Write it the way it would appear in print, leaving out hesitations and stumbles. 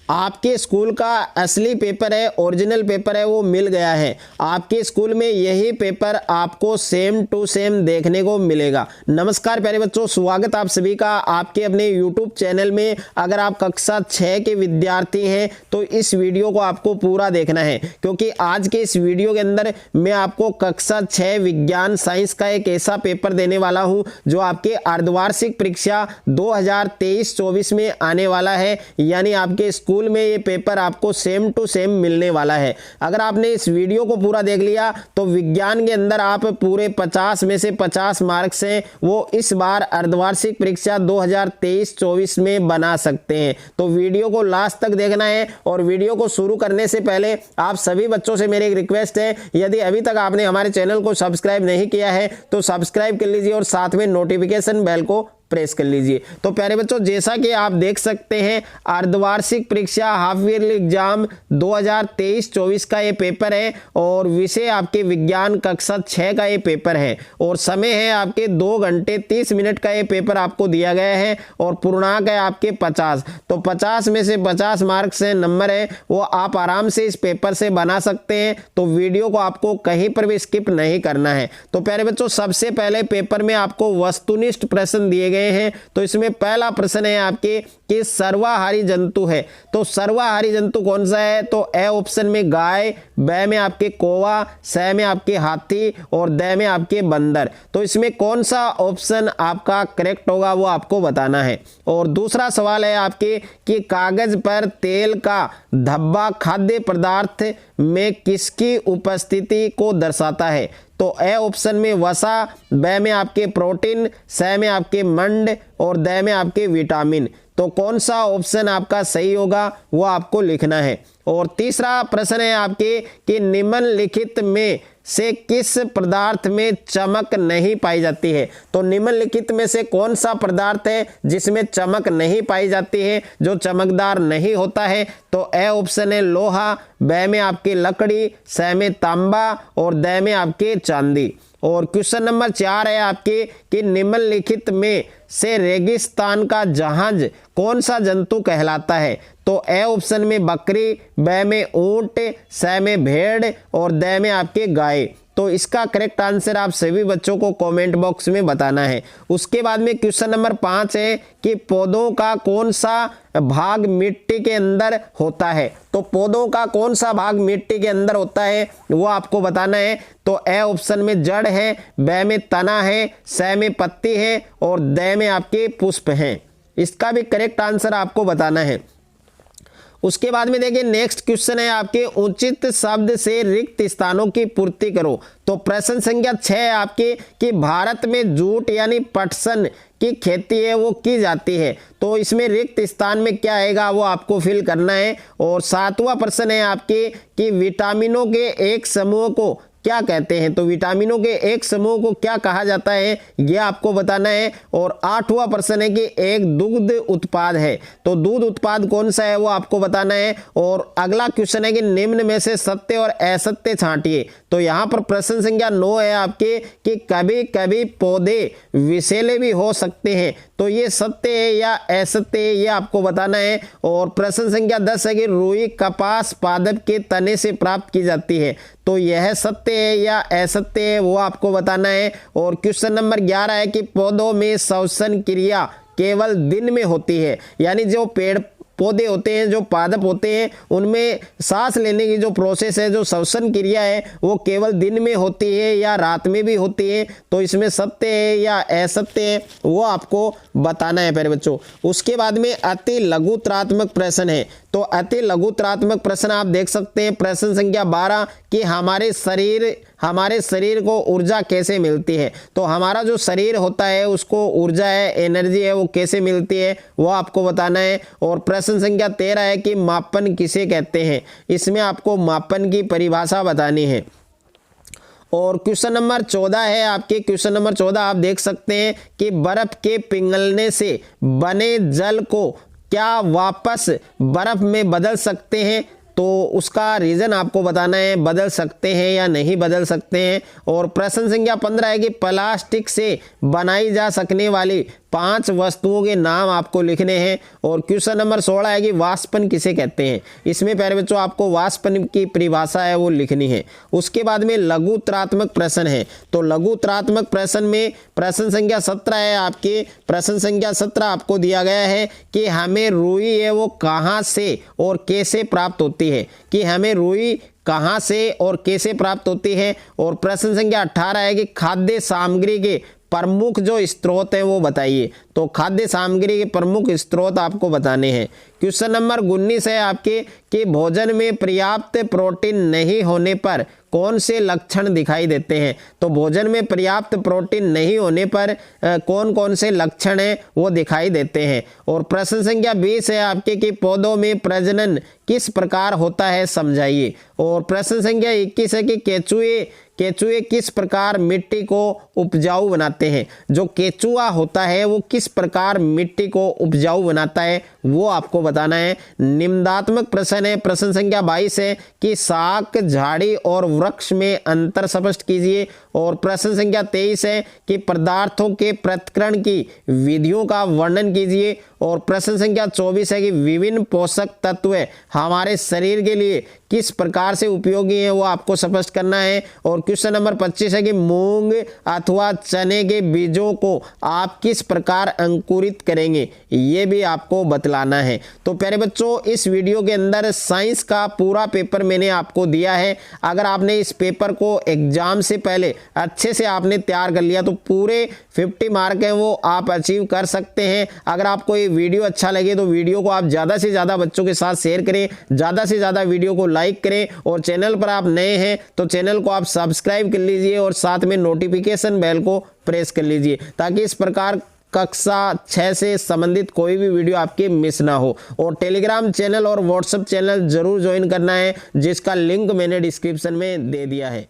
आपके स्कूल का असली पेपर है, ओरिजिनल पेपर है, वो मिल गया है। आपके स्कूल में यही पेपर आपको सेम टू सेम देखने को मिलेगा। नमस्कार प्यारे बच्चों, स्वागत आप सभी का आपके अपने YouTube चैनल में। अगर आप कक्षा 6 के विद्यार्थी हैं तो इस वीडियो को आपको पूरा देखना है, क्योंकि आज के इस वीडियो के अंदर मैं आपको कक्षा 6 विज्ञान साइंस का एक ऐसा पेपर देने वाला हूं जो आपके अर्धवार्षिक परीक्षा 2023-24 में आने वाला है। यानी आपके स्कूल में ये पेपर आपको सेम टू सेम मिलने वाला है। अगर आपने इस वीडियो को पूरा देख लिया तो विज्ञान के अंदर आप पूरे 50 में से 50 मार्क्स हैं वो इस बार अर्धवार्षिक परीक्षा 2023-24 में बना सकते हैं। तो वीडियो को लास्ट तक देखना है। और वीडियो को शुरू करने से पहले आप सभी बच्चों से मेरी एक रिक्वेस्ट है, यदि अभी तक आपने हमारे चैनल को सब्सक्राइब नहीं किया है तो सब्सक्राइब कर लीजिए और साथ में नोटिफिकेशन बेल को प्रेस कर लीजिए। तो प्यारे बच्चों, जैसा कि आप देख सकते हैं अर्धवार्षिक परीक्षा हाफ ईयरली एग्जाम 2023-24 का ये पेपर है और विषय आपके विज्ञान कक्षा 6 का ये पेपर है और समय है आपके 2 घंटे 30 मिनट का ये पेपर आपको दिया गया है और पूर्णांक है आपके 50। तो 50 में से 50 मार्क्स है, नंबर है वो आप आराम से इस पेपर से बना सकते हैं। तो वीडियो को आपको कहीं पर भी स्किप नहीं करना है। तो प्यारे बच्चों, सबसे पहले पेपर में आपको वस्तुनिष्ठ प्रश्न दिए गए हैं। तो इसमें पहला प्रश्न है आपके कि सर्वाहारी जंतु है। तो सर्वाहारी जंतु कौन सा है? तो ए ऑप्शन में गाय, ब में आपके कौवा, स में आपके हाथी और द में आपके बंदर। तो इसमें कौन सा ऑप्शन आपका करेक्ट होगा वो आपको बताना है। और दूसरा सवाल है आपके कि कागज पर तेल का धब्बा खाद्य पदार्थ में किसकी उपस्थिति को दर्शाता है? तो ए ऑप्शन में वसा, ब में आपके प्रोटीन, स में आपके मंड और द में आपके विटामिन। तो कौन सा ऑप्शन आपका सही होगा वो आपको लिखना है। और तीसरा प्रश्न है आपके कि निम्नलिखित में से किस पदार्थ में चमक नहीं पाई जाती है? तो निम्नलिखित में से कौन सा पदार्थ है जिसमें चमक नहीं पाई जाती है, जो चमकदार नहीं होता है? तो ए ऑप्शन है लोहा, ब में आपके लकड़ी, स में तांबा और द में आपके चांदी। और क्वेश्चन नंबर 4 है आपके कि निम्नलिखित में से रेगिस्तान का जहाज कौन सा जंतु कहलाता है? तो ए ऑप्शन में बकरी, ब में ऊंट, स में भेड़ और द में आपके गाय। तो इसका करेक्ट आंसर आप सभी बच्चों को कमेंट बॉक्स में बताना है। उसके बाद में क्वेश्चन नंबर 5 है कि पौधों का कौन सा भाग मिट्टी के अंदर होता है? तो पौधों का कौन सा भाग मिट्टी के अंदर होता है वो आपको बताना है। तो ए ऑप्शन में जड़ है, ब में तना है, स में पत्ती है और द में आपके पुष्प हैं। इसका भी करेक्ट आंसर आपको बताना है। उसके बाद में देखिए नेक्स्ट क्वेश्चन है आपके उचित शब्द से रिक्त स्थानों की पूर्ति करो। तो प्रश्न संख्या 6 है आपके कि भारत में जूट यानी पटसन की खेती है वो की जाती है। तो इसमें रिक्त स्थान में क्या आएगा वो आपको फिल करना है। और 7वां प्रश्न है आपके कि विटामिनों के एक समूह को क्या कहते हैं? तो विटामिनों के एक समूह को क्या कहा जाता है ये आपको बताना है। और 8वां प्रश्न है कि एक दुग्ध उत्पाद है। तो दूध उत्पाद कौन सा है वो आपको बताना है। और अगला क्वेश्चन है कि निम्न में से सत्य और असत्य छांटिए। तो यहाँ पर प्रश्न संख्या 9 है आपके कि कभी कभी पौधे विषैले भी हो सकते हैं। तो ये सत्य है या असत्य है ये आपको बताना है। और प्रश्न संख्या 10 है कि रुई कपास पादप के तने से प्राप्त की जाती है। तो यह सत्य है या असत्य है वो आपको बताना है। और क्वेश्चन नंबर 11 है कि पौधों में श्वसन क्रिया केवल दिन में होती है। यानी जो पेड़ पौधे होते हैं, जो पादप होते हैं, उनमें सांस लेने की जो प्रोसेस है, जो श्वसन क्रिया है वो केवल दिन में होती है या रात में भी होती है। तो इसमें सत्य है या असत्य है वो आपको बताना है प्यारे बच्चों। उसके बाद में अति लघुत्रात्मक प्रश्न है। तो अति लघुत्रात्मक प्रश्न आप देख सकते हैं प्रश्न संख्या 12 कि हमारे शरीर को ऊर्जा कैसे मिलती है? तो हमारा जो शरीर होता है उसको ऊर्जा है, एनर्जी है, वो कैसे मिलती है वो आपको बताना है। और प्रश्न संख्या 13 है कि मापन किसे कहते हैं? इसमें आपको मापन की परिभाषा बतानी है। और क्वेश्चन नंबर 14 है आपके क्वेश्चन नंबर 14 आप देख सकते हैं कि बर्फ के पिघलने से बने जल को क्या वापस बर्फ में बदल सकते हैं? तो उसका रीज़न आपको बताना है, बदल सकते हैं या नहीं बदल सकते हैं। और प्रश्न संख्या 15 है कि प्लास्टिक से बनाई जा सकने वाली 5 वस्तुओं के नाम आपको लिखने हैं। और क्वेश्चन नंबर 16 है कि वाष्पन किसे कहते हैं। इसमें प्यारे बच्चों आपको वाष्पन की परिभाषा है वो लिखनी है। उसके बाद में लघु उत्तरात्मक प्रश्न है। तो लघु उत्तरात्मक प्रश्न में प्रश्न संख्या 17 है आपके। प्रश्न संख्या 17 आपको दिया गया है कि हमें रुई है वो कहाँ से और कैसे प्राप्त होती है, कि हमें रुई कहाँ से और कैसे प्राप्त होती है। और प्रश्न संख्या 18 है कि खाद्य सामग्री के प्रमुख जो स्रोत हैं वो बताइए। तो खाद्य सामग्री के प्रमुख स्रोत आपको बताने हैं। क्वेश्चन नंबर 19 है आपके कि भोजन में पर्याप्त प्रोटीन नहीं होने पर कौन से लक्षण दिखाई देते हैं। तो भोजन में पर्याप्त प्रोटीन नहीं होने पर कौन कौन से लक्षण हैं वो दिखाई देते हैं। और प्रश्न संख्या 20 है आपके कि पौधों में प्रजनन किस प्रकार होता है समझाइए। और प्रश्न संख्या 21 है कि केचुए किस प्रकार मिट्टी को उपजाऊ बनाते हैं। जो केचुआ होता है वो किस प्रकार मिट्टी को उपजाऊ बनाता है वो आपको बताना है। निम्नात्मक प्रश्न है। प्रश्न संख्या 22 है कि शाक, झाड़ी और वृक्ष में अंतर स्पष्ट कीजिए। और प्रश्न संख्या 23 है कि पदार्थों के पृथक्करण की विधियों का वर्णन कीजिए। और प्रश्न संख्या 24 है कि विभिन्न पोषक तत्व हमारे शरीर के लिए किस प्रकार से उपयोगी है वो आपको स्पष्ट करना है। और क्वेश्चन नंबर 25 है कि मूंग अथवा चने के बीजों को आप किस प्रकार अंकुरित करेंगे ये भी आपको बतलाना है। तो प्यारे बच्चों इस वीडियो के अंदर साइंस का पूरा पेपर मैंने आपको दिया है। अगर आपने इस पेपर को एग्जाम से पहले अच्छे से आपने तैयार कर लिया तो पूरे 50 मार्क हैं वो आप अचीव कर सकते हैं। अगर आपको ये वीडियो अच्छा लगे तो वीडियो को आप ज़्यादा से ज़्यादा बच्चों के साथ शेयर करें, ज़्यादा से ज़्यादा वीडियो को लाइक करें। और चैनल पर आप नए हैं तो चैनल को आप सब्सक्राइब कर लीजिए और साथ में नोटिफिकेशन बेल को प्रेस कर लीजिए ताकि इस प्रकार कक्षा 6 से संबंधित कोई भी वीडियो आपके मिस ना हो। और टेलीग्राम चैनल और व्हाट्सएप चैनल जरूर ज्वाइन करना है जिसका लिंक मैंने डिस्क्रिप्शन में दे दिया है।